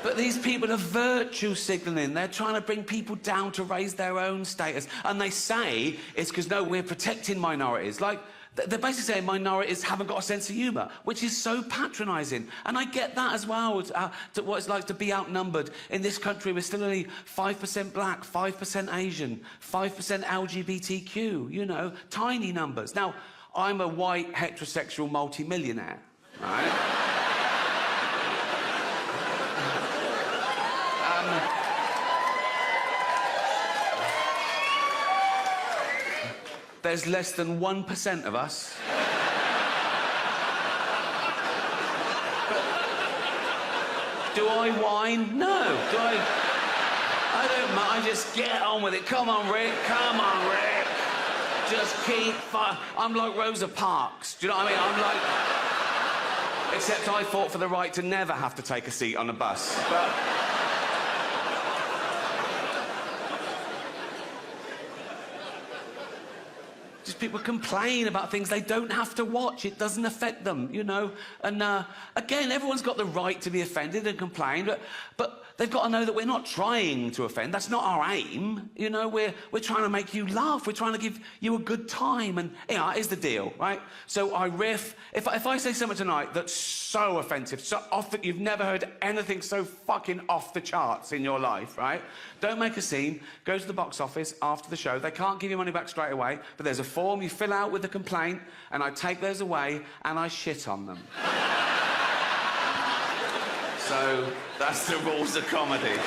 [SPEAKER 1] But these people are virtue signalling. They're trying to bring people down to raise their own status. And they say it's because, no, we're protecting minorities. Like, they're basically saying minorities haven't got a sense of humour, which is so patronising. And I get that as well, to what it's like to be outnumbered. In this country, we're still only 5% black, 5% Asian, 5% LGBTQ, you know, tiny numbers. Now, I'm a white, heterosexual multi-millionaire, right? There's less than 1% of us. Do I whine? No. Do I don't mind. I just get on with it. Come on, Rick. Come on, Rick. Just keep I'm like Rosa Parks. Do you know what I mean? I'm like... Except I fought for the right to never have to take a seat on a bus. But... Just people complain about things they don't have to watch. It doesn't affect them, you know? And, again, everyone's got the right to be offended and complain, but they've got to know that we're not trying to offend. That's not our aim, you know? We're trying to make you laugh. We're trying to give you a good time. And, yeah, here's the deal, right? So I riff. If I say something tonight that's so offensive, so off that you've never heard anything so fucking off the charts in your life, right? Don't make a scene. Go to the box office after the show. They can't give you money back straight away, but there's a form you fill out with the complaint, and I take those away and I shit on them. So that's the rules of comedy.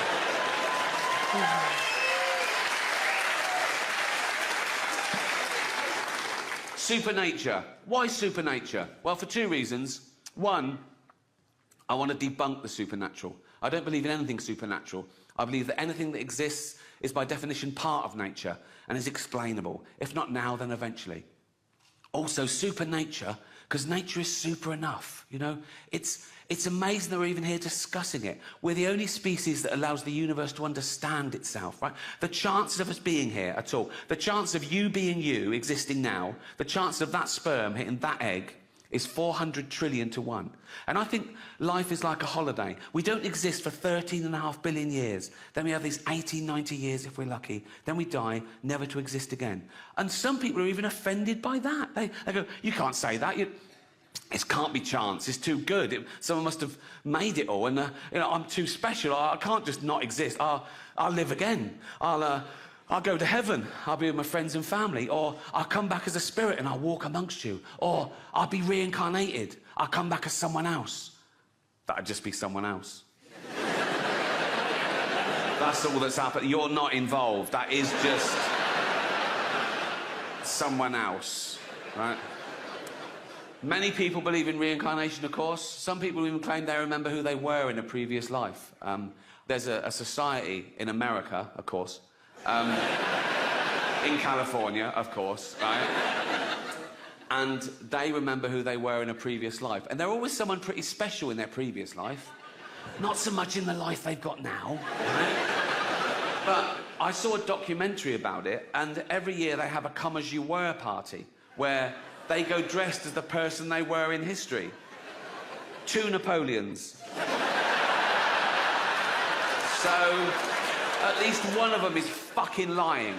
[SPEAKER 1] Supernature. Why supernature? Well, for two reasons. One, I want to debunk the supernatural. I don't believe in anything supernatural. I believe that anything that exists is by definition part of nature and is explainable. If not now, then eventually. Also, supernature, because nature is super enough, you know? It's amazing that we're even here discussing it. We're the only species that allows the universe to understand itself, right? The chances of us being here at all, the chance of you being you, existing now, the chance of that sperm hitting that egg is 400 trillion to 1. And I think life is like a holiday. We don't exist for 13.5 billion years. Then we have these 80, 90 years if we're lucky. Then we die, never to exist again. And some people are even offended by that. They go, you can't say that. It can't be chance. It's too good. Someone must have made it all. And, you know, I'm too special. I can't just not exist. I'll live again. I'll go to heaven. I'll be with my friends and family. Or I'll come back as a spirit and I'll walk amongst you. Or I'll be reincarnated. I'll come back as someone else. That'd just be someone else. That's all that's happened. You're not involved. That is just someone else, right? Many people believe in reincarnation, of course. Some people even claim they remember who they were in a previous life. There's a society in America, of course, in California, of course, right? And they remember who they were in a previous life. And they're always someone pretty special in their previous life. Not so much in the life they've got now, right? But I saw a documentary about it, and every year they have a come as you were party, where they go dressed as the person they were in history. 2 Napoleons. So, at least one of them is fucking lying.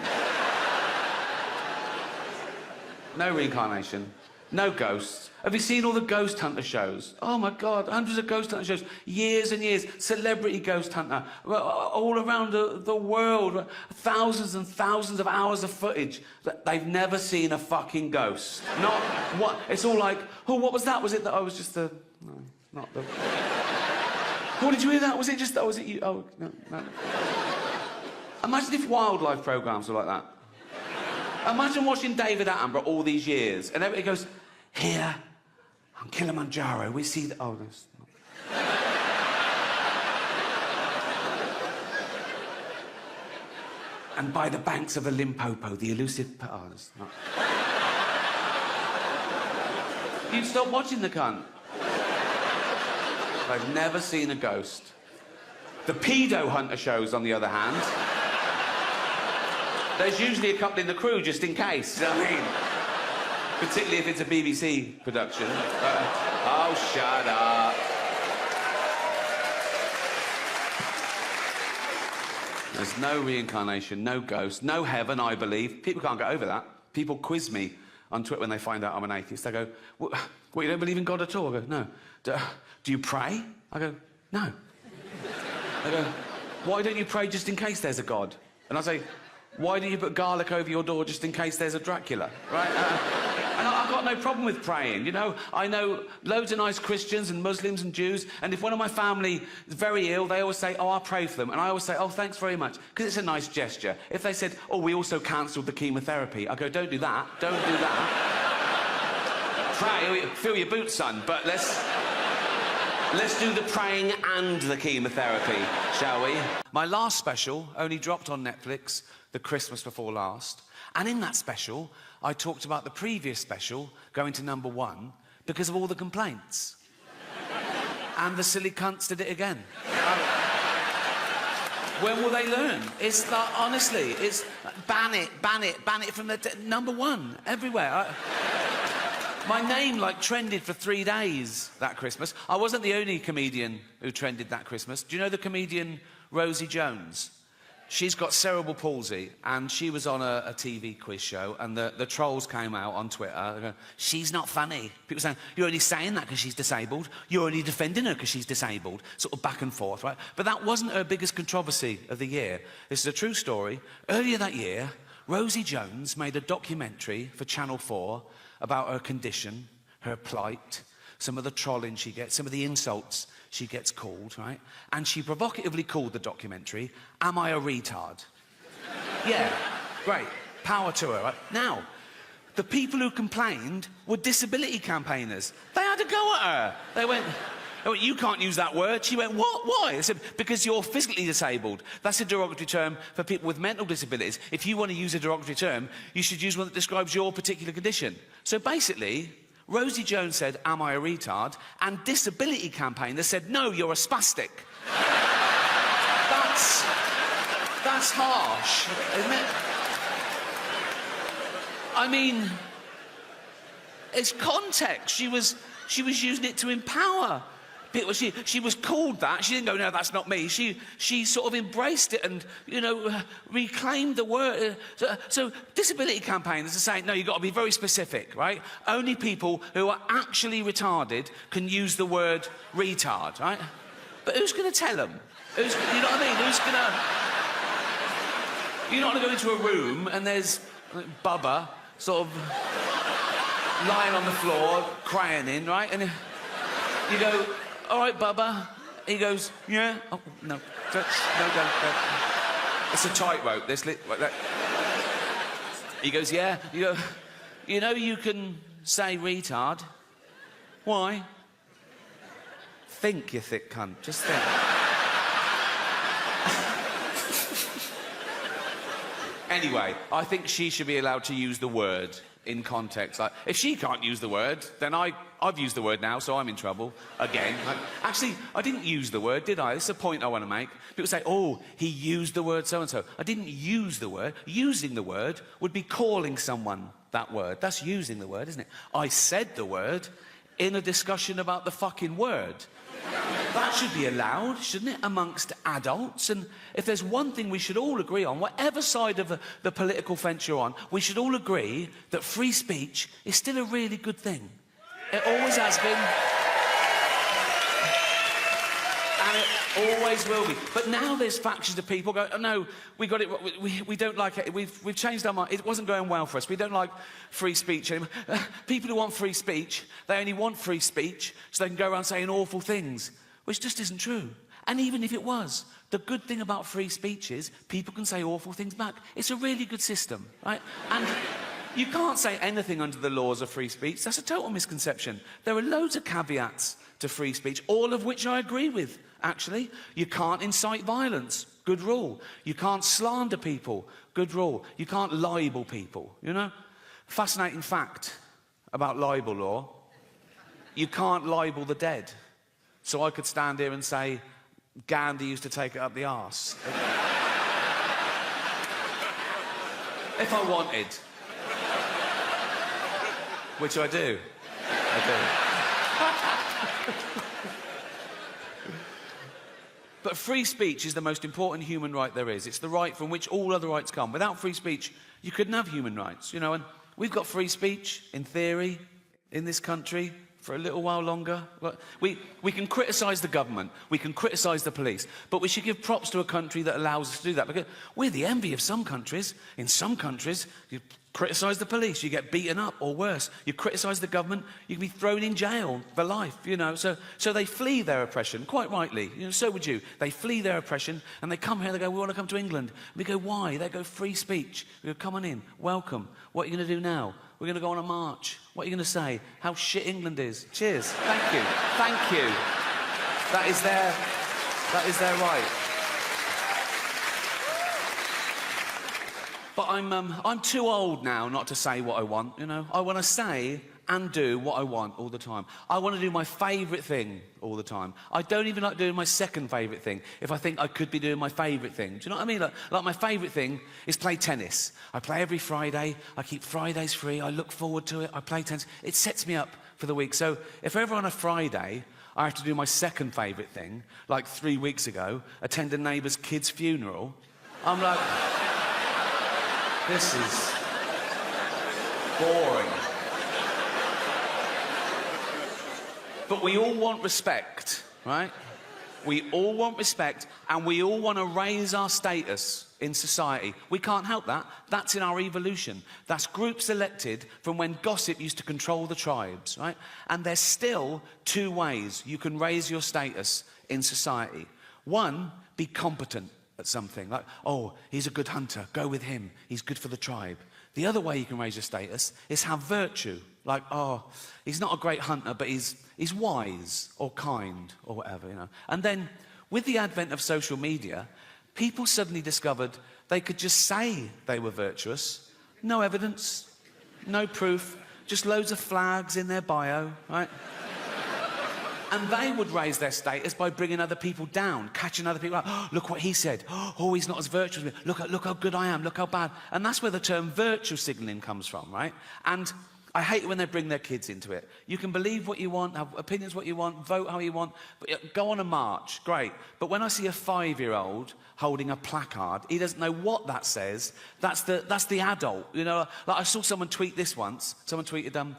[SPEAKER 1] No reincarnation. No ghosts. Have you seen all the ghost hunter shows? Oh my God, hundreds of ghost hunter shows. Years and years. Celebrity ghost hunter. All around the world. Thousands and thousands of hours of footage. They've never seen a fucking ghost. Not what. It's all like, oh, what was that? Was it that I was just the... No, not the... Oh, did you hear that? Was it just that? Was it you? Oh, no, no. Imagine if wildlife programmes were like that. Imagine watching David Attenborough all these years, and everybody goes, here, on Kilimanjaro, we see the... Oh, no, it's not. And by the banks of the Limpopo, the elusive... Oh, it's not. You'd stop watching the cunt. I've never seen a ghost. The pedo hunter shows, on the other hand... There's usually a couple in the crew, just in case, you know what I mean? Particularly if it's a BBC production. Oh, shut up. There's no reincarnation, no ghost, no heaven, I believe. People can't get over that. People quiz me on Twitter when they find out I'm an atheist. They go, what, you don't believe in God at all? I go, no. Do you pray? I go, no. They go, why don't you pray just in case there's a God? And I say, why do you put garlic over your door just in case there's a Dracula, right? And I've got no problem with praying, you know. I know loads of nice Christians and Muslims and Jews, and if one of my family is very ill, they always say, oh, I'll pray for them. And I always say, oh, thanks very much, because it's a nice gesture. If they said, oh, we also cancelled the chemotherapy, I go, don't do that, don't do that. Pray, fill your boots, son, but let's do the praying and the chemotherapy, shall we? My last special only dropped on Netflix the Christmas before last, and in that special, I talked about the previous special going to #1 because of all the complaints. And the silly cunts did it again. When will they learn? It's like, honestly, it's ban it from the #1 everywhere. My name, like, trended for 3 days that Christmas. I wasn't the only comedian who trended that Christmas. Do you know the comedian Rosie Jones? She's got cerebral palsy, and she was on a TV quiz show, and the trolls came out on Twitter. Going, she's not funny. People saying, you're only saying that because she's disabled. You're only defending her because she's disabled. Sort of back and forth, right? But that wasn't her biggest controversy of the year. This is a true story. Earlier that year, Rosie Jones made a documentary for Channel 4 about her condition, her plight, some of the trolling she gets, some of the insults she gets called, right? And she provocatively called the documentary, Am I a Retard? Yeah, great. Power to her, right? Now, the people who complained were disability campaigners. They had a go at her. They went, you can't use that word. She went, what? Why? I said, because you're physically disabled. That's a derogatory term for people with mental disabilities. If you want to use a derogatory term, you should use one that describes your particular condition. So basically, Rosie Jones said, am I a retard? And disability campaigners said, no, you're a spastic. That's harsh, isn't it? I mean, it's context. She was using it to empower people. She was called that. She didn't go, no, that's not me. She sort of embraced it and, you know, reclaimed the word. So disability campaigners are saying, no, you've got to be very specific, right? Only people who are actually retarded can use the word retard, right? But who's going to tell them? You know what I mean? Who's going to... You're not going to go into a room and there's Bubba sort of lying on the floor, crying in, right? And you go, all right, Bubba. He goes, yeah. Oh, no. No. It's a tightrope. Like that. He goes, yeah. You go, you know you can say retard. Why? Think, you thick cunt. Just think. Anyway, I think she should be allowed to use the word in context. Like, if she can't use the word, then I've used the word now, so I'm in trouble again. Actually, I didn't use the word, did I? This is a point I want to make. People say, oh, he used the word so-and-so. I didn't use the word. Using the word would be calling someone that word. That's using the word, isn't it? I said the word in a discussion about the fucking word. That should be allowed, shouldn't it, amongst adults? And if there's one thing we should all agree on, whatever side of the political fence you're on, we should all agree that free speech is still a really good thing. It always has been. And it always will be. But now there's factions of people go, oh, no, we got it, we don't like it, we've changed our mind, it wasn't going well for us, we don't like free speech anymore. People who want free speech, they only want free speech so they can go around saying awful things, which just isn't true. And even if it was, the good thing about free speech is people can say awful things back. It's a really good system, right? And you can't say anything under the laws of free speech. That's a total misconception. There are loads of caveats to free speech, all of which I agree with, actually. You can't incite violence. Good rule. You can't slander people. Good rule. You can't libel people, you know? Fascinating fact about libel law. You can't libel the dead. So I could stand here and say, Gandhi used to take it up the arse. If I wanted. Which I do. But free speech is the most important human right there is. It's the right from which all other rights come. Without free speech, you couldn't have human rights, you know, and We've got free speech, in theory, in this country, for a little while longer. We can criticise the government, we can criticise the police, but we should give props to a country that allows us to do that, because we're the envy of some countries. In some countries, you criticise the police, you get beaten up, or worse. You criticise the government, you can be thrown in jail for life, you know. So they flee their oppression, quite rightly. You know, so would you. They flee their oppression, and they come here, they go, we want to come to England. We go, why? They go, free speech. We go, come on in, welcome. What are you going to do now? We're going to go on a march. What are you going to say? How shit England is. Cheers. Thank you. Thank you. That is their right. But I'm too old now not to say what I want, you know. I want to say and do what I want all the time. I want to do my favourite thing all the time. I don't even like doing my second favourite thing if I think I could be doing my favourite thing. Do you know what I mean? Like my favourite thing is play tennis. I play every Friday. I keep Fridays free. I look forward to it. I play tennis. It sets me up for the week. So if ever on a Friday I have to do my second favourite thing, like 3 weeks ago, attend a neighbour's kid's funeral, I'm like, this is boring. But we all want respect, right? We all want respect, and we all want to raise our status in society. We can't help that. That's in our evolution. That's groups elected from when gossip used to control the tribes, right? And there's still 2 ways you can raise your status in society. One, be competent at something. Like, oh, he's a good hunter. Go with him. He's good for the tribe. The other way you can raise your status is have virtue. Like, oh, he's not a great hunter, but he's wise or kind or whatever, you know. And then, with the advent of social media, people suddenly discovered they could just say they were virtuous. No evidence, no proof, just loads of flags in their bio, right? And they would raise their status by bringing other people down, catching other people out. Oh, look what he said. Oh, he's not as virtuous as me. Look how good I am. Look how bad. And that's where the term virtue signalling comes from, right? And I hate it when they bring their kids into it. You can believe what you want, have opinions what you want, vote how you want, but go on a march, great. But when I see a 5-year-old holding a placard, he doesn't know what that says. That's the adult, you know. Like I saw someone tweet this once. Someone tweeted,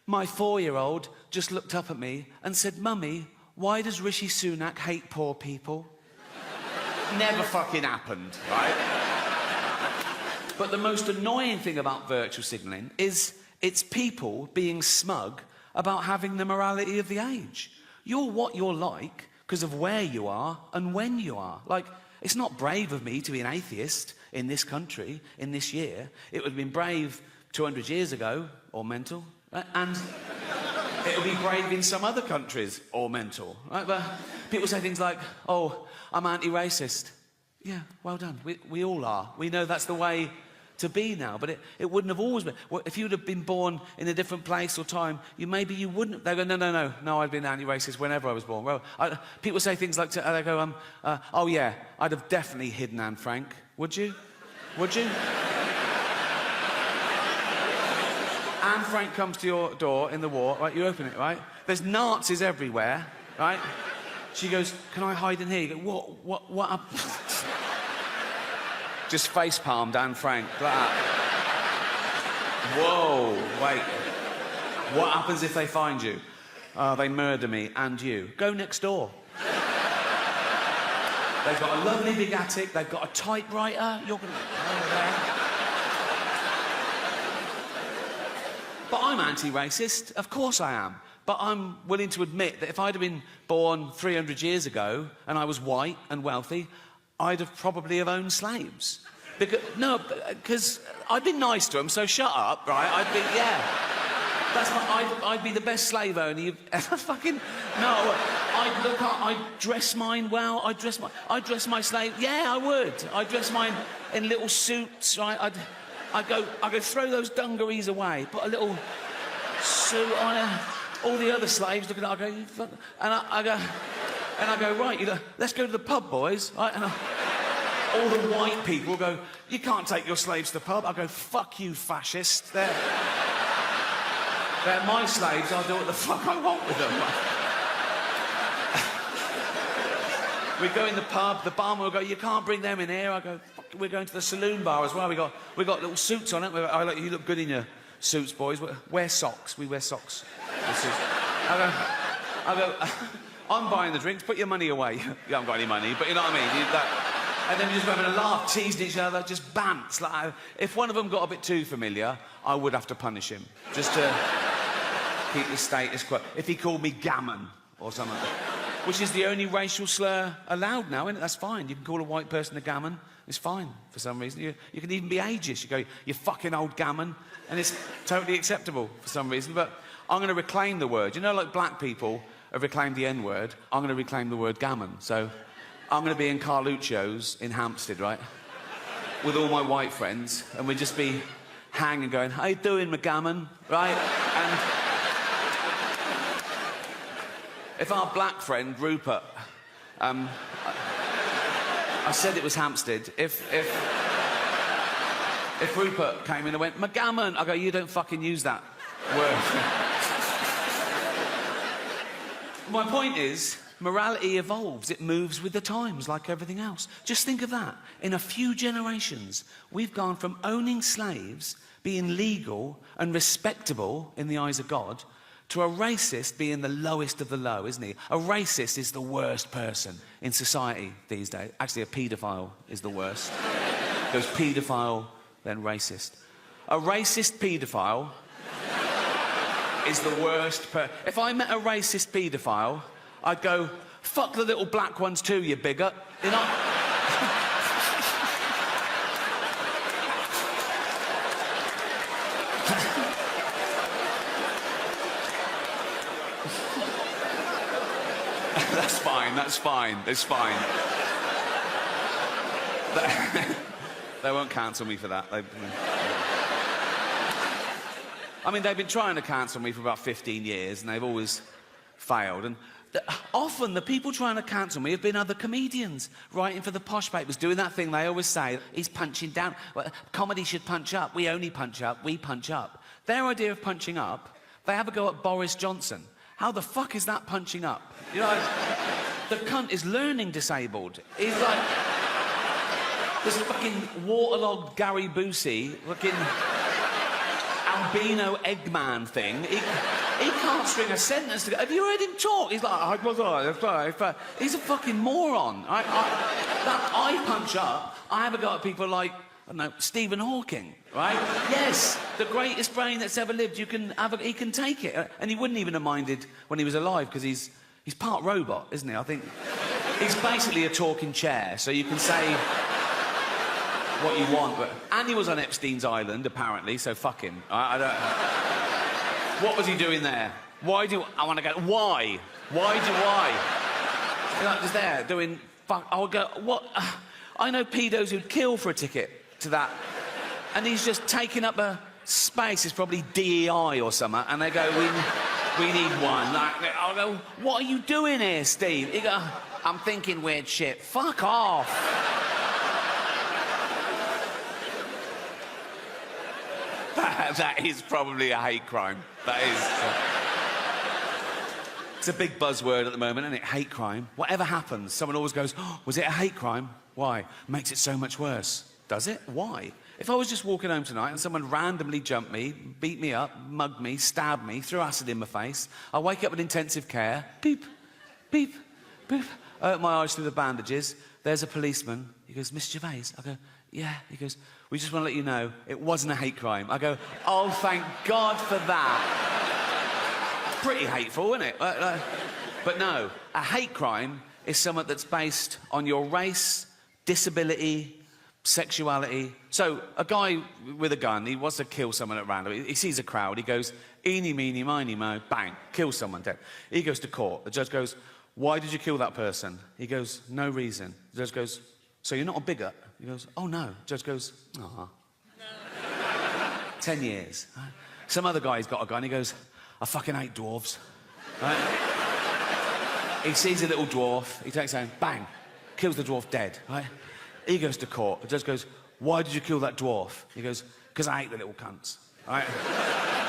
[SPEAKER 1] my 4-year-old just looked up at me and said, Mummy, why does Rishi Sunak hate poor people? Never fucking happened, right? But the most annoying thing about virtue signalling is it's people being smug about having the morality of the age. You're what you're like because of where you are and when you are. Like, it's not brave of me to be an atheist in this country, in this year. It would have been brave 200 years ago, or mental. Right? And it'll be brave in some other countries, or mental. Right? But people say things like, oh, I'm anti-racist. Yeah, well done. We all are. We know that's the way to be now, but it wouldn't have always been. Well, if you'd have been born in a different place or time, maybe you wouldn't. They go, no, I've been anti-racist whenever I was born. Well, people say things like, they go, oh yeah, I'd have definitely hidden Anne Frank. Would you? Would you? Anne Frank comes to your door in the war, right? You open it, right? There's Nazis everywhere, right? She goes, can I hide in here? You go, what up? Just face-palmed Anne Frank, like that. Whoa, wait. What happens if they find you? They murder me and you. Go next door. They've got a lovely big attic, they've got a typewriter, you're gonna... But I'm anti-racist, of course I am. But I'm willing to admit that if I'd have been born 300 years ago and I was white and wealthy, I'd have probably have owned slaves. Because I'd be nice to them, so shut up, right? I'd be, yeah. I'd be the best slave owner you've ever fucking... No, I'd dress mine well, I'd dress my slave... Yeah, I would. I'd dress mine in little suits, right? I'd go throw those dungarees away, put a little suit on all the other slaves looking at it, I go, right, let's go to the pub, boys, right? And all the white people go, you can't take your slaves to the pub. I go, fuck you, fascist. They're my slaves, I'll do what the fuck I want with them. We go in the pub, the barman will go, you can't bring them in here. I go, fuck, we're going to the saloon bar as well. We got little suits on it. I go, you look good in suits, boys, wear socks. We wear socks. I go, I'm buying the drinks, put your money away. You haven't got any money, but you know what I mean? And then we're just having a laugh, teasing each other, just bants. Like, if one of them got a bit too familiar, I would have to punish him, just to keep the status quo. If he called me gammon or something, which is the only racial slur allowed now, isn't it? That's fine. You can call a white person a gammon. It's fine for some reason. You can even be ageist. You go, you fucking old gammon, and it's totally acceptable for some reason. But I'm going to reclaim the word. You know, like black people have reclaimed the N-word, I'm going to reclaim the word gammon. So I'm going to be in Carluccio's in Hampstead, right, with all my white friends, and we'd just be hanging going, how you doing, McGammon, right? And if our black friend, Rupert, I said it was Hampstead, if Rupert came in and went, McGammon, I go, you don't fucking use that word. My point is, morality evolves. It moves with the times, like everything else. Just think of that. In a few generations, we've gone from owning slaves, being legal and respectable in the eyes of God, to a racist being the lowest of the low, isn't he? A racist is the worst person in society these days. Actually, a paedophile is the worst. Goes paedophile, then racist. A racist paedophile is the worst If I met a racist paedophile, I'd go, fuck the little black ones too, you bigot. You know? That's fine, that's fine, it's fine. They won't cancel me for that. I mean, they've been trying to cancel me for about 15 years, and they've always failed. And often the people trying to cancel me have been other comedians writing for the posh papers, doing that thing they always say, he's punching down. Well, comedy should punch up. We only punch up. We punch up. Their idea of punching up, they have a go at Boris Johnson. How the fuck is that punching up? You know, the cunt is learning disabled. He's like this fucking waterlogged Gary Busey, fucking albino Eggman thing. He can't string a sentence together. Have you heard him talk? He's like, he's a fucking moron. I punch up. I have a go at people like, I don't know, Stephen Hawking, right? Yes, the greatest brain that's ever lived. He can take it. And he wouldn't even have minded when he was alive, because he's part robot, isn't he? I think he's basically a talking chair, so you can say what you want, and he was on Epstein's island, apparently, so fuck him. I don't... What was he doing there? Why do... I want to go... Why? Why? You're like, just there, doing... Fuck... I would go... What... I know pedos who'd kill for a ticket to that, and he's just taking up a space. It's probably DEI or something, and they go, we need one. Like, I'll go, what are you doing here, Steve? He go, I'm thinking weird shit. Fuck off. That is probably a hate crime. That is. It's a big buzzword at the moment, isn't it? Hate crime. Whatever happens, someone always goes, oh, was it a hate crime? Why? Makes it so much worse. Does it? Why? If I was just walking home tonight and someone randomly jumped me, beat me up, mugged me, stabbed me, threw acid in my face, I wake up in intensive care, beep, beep, beep. I open my eyes through the bandages. There's a policeman. He goes, Miss Gervais? I go, yeah. He goes, we just want to let you know it wasn't a hate crime. I go, oh, thank God for that. Pretty hateful, isn't it? But no, a hate crime is something that's based on your race, disability, sexuality. So a guy with a gun, he wants to kill someone at random. He sees a crowd. He goes, eeny, meeny, miny, mo, bang, kills someone dead. He goes to court. The judge goes, why did you kill that person? He goes, no reason. The judge goes, so you're not a bigot? He goes, oh, no. The judge goes, ah. 10 years. Right? Some other guy's got a gun. He goes, I fucking hate dwarves. Right? He sees a little dwarf. He takes aim, bang, kills the dwarf dead. Right? He goes to court. The judge goes, why did you kill that dwarf? He goes, because I hate the little cunts. Right?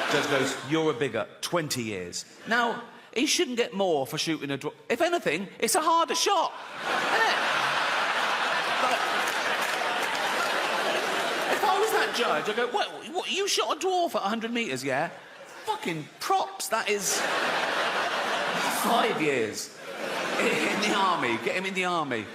[SPEAKER 1] The judge goes, you're a bigot. 20 years. Now, he shouldn't get more for shooting a dwarf. If anything, it's a harder shot. Isn't it? If I was that judge. I go, what, you shot a dwarf at 100 metres, yeah? Fucking props, that is 5 years in the army. Get him in the army.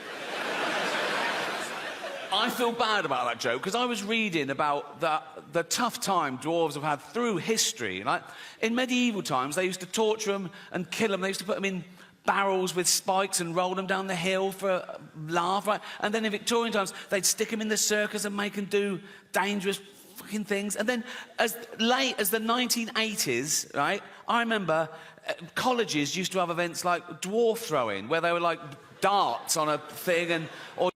[SPEAKER 1] I feel bad about that joke because I was reading about the tough time dwarves have had through history. Like, in medieval times, they used to torture them and kill them. They used to put them in barrels with spikes and roll them down the hill for a laugh, right? And then in Victorian times, they'd stick them in the circus and make them do dangerous fucking things. And then as late as the 1980s, right, I remember colleges used to have events like dwarf throwing, where they were like darts on a thing, and or